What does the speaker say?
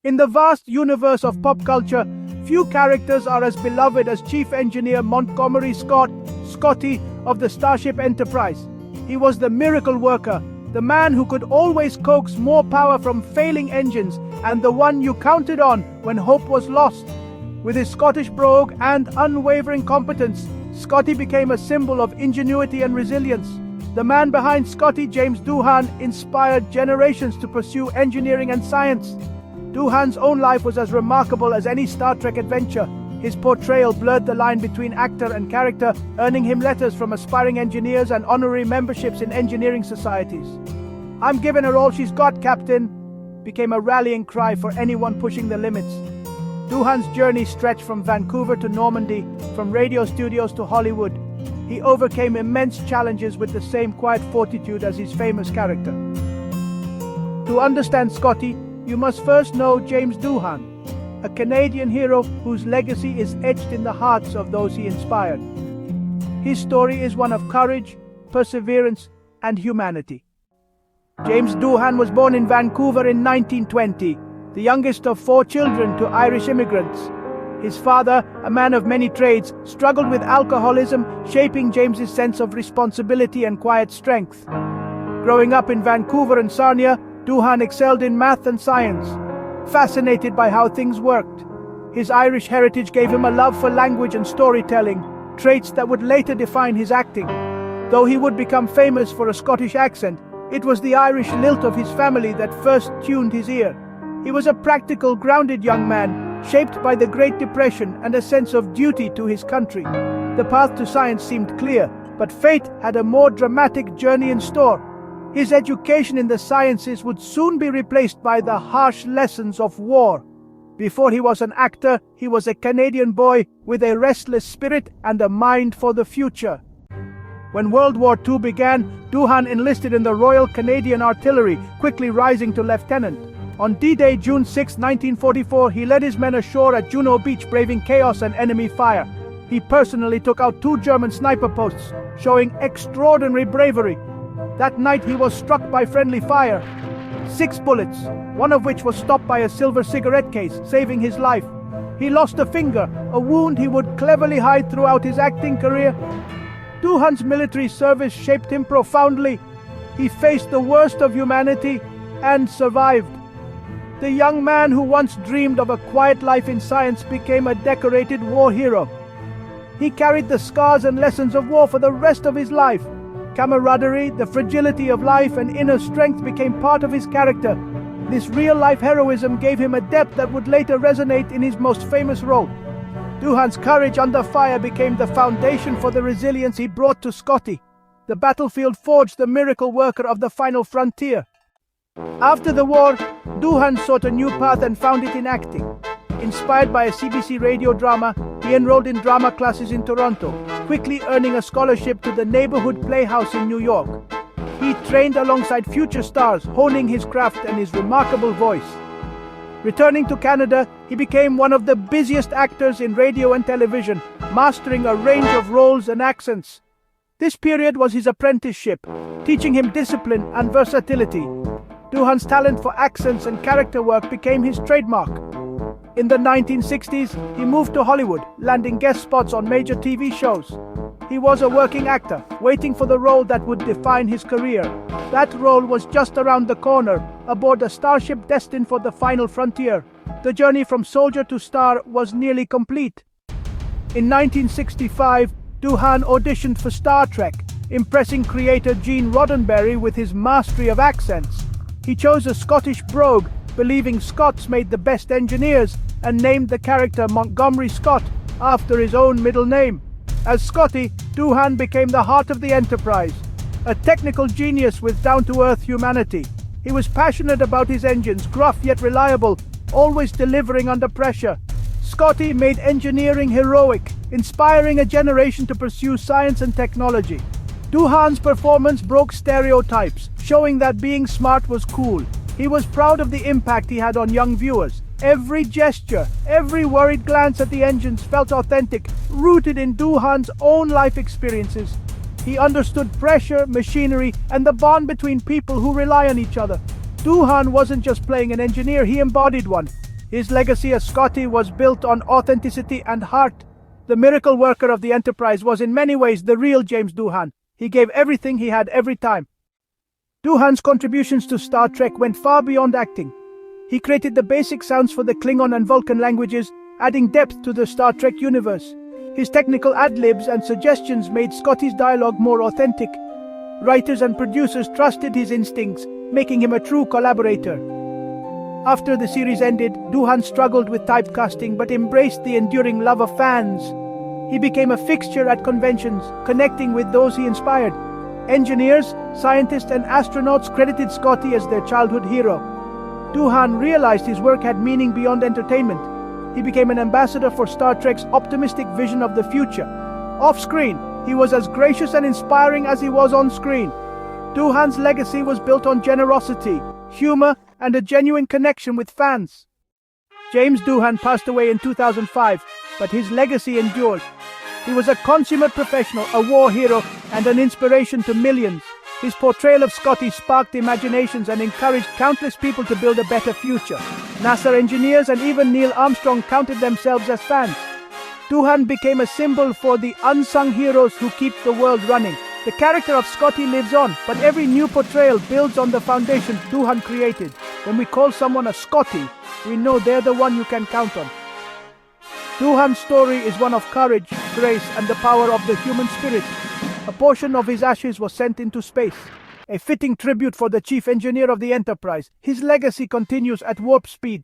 In the vast universe of pop culture, few characters are as beloved as Chief Engineer Montgomery Scott, Scotty of the Starship Enterprise. He was the miracle worker, the man who could always coax more power from failing engines, and the one you counted on when hope was lost. With his Scottish brogue and unwavering competence, Scotty became a symbol of ingenuity and resilience. The man behind Scotty, James Doohan, inspired generations to pursue engineering and science. Doohan's own life was as remarkable as any Star Trek adventure. His portrayal blurred the line between actor and character, earning him letters from aspiring engineers and honorary memberships in engineering societies. "I'm giving her all she's got, Captain," became a rallying cry for anyone pushing the limits. Doohan's journey stretched from Vancouver to Normandy, from radio studios to Hollywood. He overcame immense challenges with the same quiet fortitude as his famous character. To understand Scotty, you must first know James Doohan, a Canadian hero whose legacy is etched in the hearts of those he inspired. His story is one of courage, perseverance, and humanity. James Doohan was born in Vancouver in 1920, the youngest of 4 children to Irish immigrants. His father, a man of many trades, struggled with alcoholism, shaping James's sense of responsibility and quiet strength. Growing up in Vancouver and Sarnia, Doohan excelled in math and science, fascinated by how things worked. His Irish heritage gave him a love for language and storytelling, traits that would later define his acting. Though he would become famous for a Scottish accent, it was the Irish lilt of his family that first tuned his ear. He was a practical, grounded young man, shaped by the Great Depression and a sense of duty to his country. The path to science seemed clear, but fate had a more dramatic journey in store. His education in the sciences would soon be replaced by the harsh lessons of war. Before he was an actor, he was a Canadian boy with a restless spirit and a mind for the future. When World War II began, Doohan enlisted in the Royal Canadian Artillery, quickly rising to lieutenant. On D-Day, June 6, 1944, he led his men ashore at Juno Beach, braving chaos and enemy fire. He personally took out 2 German sniper posts, showing extraordinary bravery. That night he was struck by friendly fire. 6 bullets, one of which was stopped by a silver cigarette case, saving his life. He lost a finger, a wound he would cleverly hide throughout his acting career. Doohan's military service shaped him profoundly. He faced the worst of humanity and survived. The young man who once dreamed of a quiet life in science became a decorated war hero. He carried the scars and lessons of war for the rest of his life. Camaraderie, the fragility of life, and inner strength became part of his character. This real-life heroism gave him a depth that would later resonate in his most famous role. Doohan's courage under fire became the foundation for the resilience he brought to Scotty. The battlefield forged the miracle worker of the final frontier. After the war, Doohan sought a new path and found it in acting. Inspired by a CBC radio drama, he enrolled in drama classes in Toronto, quickly earning a scholarship to the neighborhood playhouse in New York. He trained alongside future stars, honing his craft and his remarkable voice. Returning to Canada, he became one of the busiest actors in radio and television, mastering a range of roles and accents. This period was his apprenticeship, teaching him discipline and versatility. Doohan's talent for accents and character work became his trademark. In the 1960s, he moved to Hollywood, landing guest spots on major TV shows. He was a working actor, waiting for the role that would define his career. That role was just around the corner, aboard a starship destined for the final frontier. The journey from soldier to star was nearly complete. In 1965, Doohan auditioned for Star Trek, impressing creator Gene Roddenberry with his mastery of accents. He chose a Scottish brogue, believing Scots made the best engineers, and named the character Montgomery Scott after his own middle name. As Scotty, Doohan became the heart of the Enterprise, a technical genius with down-to-earth humanity. He was passionate about his engines, gruff yet reliable, always delivering under pressure. Scotty made engineering heroic, inspiring a generation to pursue science and technology. Doohan's performance broke stereotypes, showing that being smart was cool. He was proud of the impact he had on young viewers. Every gesture, every worried glance at the engines felt authentic, rooted in Doohan's own life experiences. He understood pressure, machinery, and the bond between people who rely on each other. Doohan wasn't just playing an engineer, he embodied one. His legacy as Scotty was built on authenticity and heart. The miracle worker of the Enterprise was in many ways the real James Doohan. He gave everything he had every time. Doohan's contributions to Star Trek went far beyond acting. He created the basic sounds for the Klingon and Vulcan languages, adding depth to the Star Trek universe. His technical ad-libs and suggestions made Scotty's dialogue more authentic. Writers and producers trusted his instincts, making him a true collaborator. After the series ended, Doohan struggled with typecasting but embraced the enduring love of fans. He became a fixture at conventions, connecting with those he inspired. Engineers, scientists, and astronauts credited Scotty as their childhood hero. Doohan realized his work had meaning beyond entertainment. He became an ambassador for Star Trek's optimistic vision of the future. Off-screen, he was as gracious and inspiring as he was on screen. Doohan's legacy was built on generosity, humor, and a genuine connection with fans. James Doohan passed away in 2005, but his legacy endured. He was a consummate professional, a war hero, and an inspiration to millions. His portrayal of Scotty sparked imaginations and encouraged countless people to build a better future. NASA engineers and even Neil Armstrong counted themselves as fans. Doohan became a symbol for the unsung heroes who keep the world running. The character of Scotty lives on, but every new portrayal builds on the foundation Doohan created. When we call someone a Scotty, we know they're the one you can count on. Doohan's story is one of courage, grace, and the power of the human spirit. A portion of his ashes was sent into space, a fitting tribute for the chief engineer of the Enterprise. His legacy continues at warp speed,